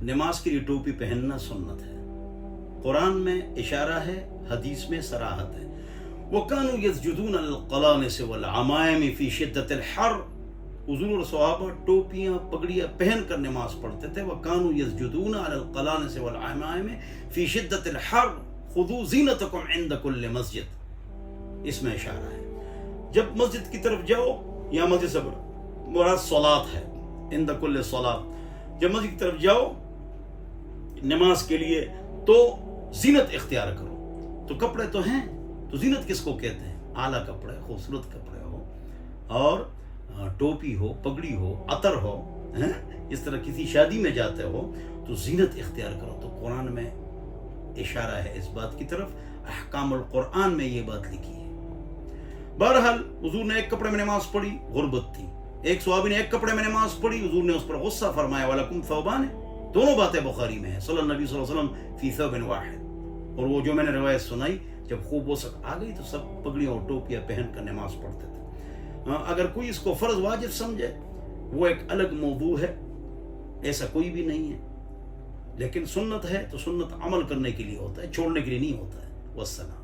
نماز کے لیے ٹوپی پہننا سنت ہے، قرآن میں اشارہ ہے، حدیث میں صراحت ہے۔ وَكَانُوا يَسْجُدُونَ الْقَلَانِسِ وَالْعَمَائِمِ فِي شِدَّةِ الْحَرِّ، حضور اور صحابہ ٹوپیاں پگڑیاں پہن کر نماز پڑھتے تھے۔ وَكَانُوا يَسْجُدُونَ عَلَى الْقَلَانِسِ وَالْعَمَائِمِ فِي شِدَّةِ الْحَرِّ خُذُوا زِينَتَكُمْ عِنْدَ كُلِّ مَسْجِد، اس میں اشارہ ہے۔ جب مسجد کی طرف جاؤ، یا مسجد سے مراد صلاۃ ہے، عند کل صلاۃ، جب مسجد کی طرف جاؤ نماز کے لیے تو زینت اختیار کرو۔ تو کپڑے تو ہیں، تو زینت کس کو کہتے ہیں؟ اعلیٰ کپڑے، خوبصورت کپڑے ہو، اور ٹوپی ہو، پگڑی ہو، عطر ہو، اس طرح کسی شادی میں جاتے ہو تو زینت اختیار کرو۔ تو قرآن میں اشارہ ہے اس بات کی طرف، احکام القرآن میں یہ بات لکھی ہے۔ بہرحال حضور نے ایک کپڑے میں نماز پڑھی، غربت تھی۔ ایک صحابی نے ایک کپڑے میں نماز پڑھی، حضور نے اس پر غصہ فرمایا، وَلَكُمْ ثَوْبَانِ، دونوں باتیں بخاری میں ہیں، صلی اللہ نبی صلی اللہ علیہ وسلم فی ثوب واحد۔ اور وہ جو میں نے روایت سنائی، جب خوب وسعت آ گئی تو سب پگڑیاں اور ٹوپیاں پہن کر نماز پڑھتے تھے۔ اگر کوئی اس کو فرض واجب سمجھے وہ ایک الگ موضوع ہے، ایسا کوئی بھی نہیں ہے، لیکن سنت ہے تو سنت عمل کرنے کے لیے ہوتا ہے، چھوڑنے کے لیے نہیں ہوتا ہے۔ والسلام۔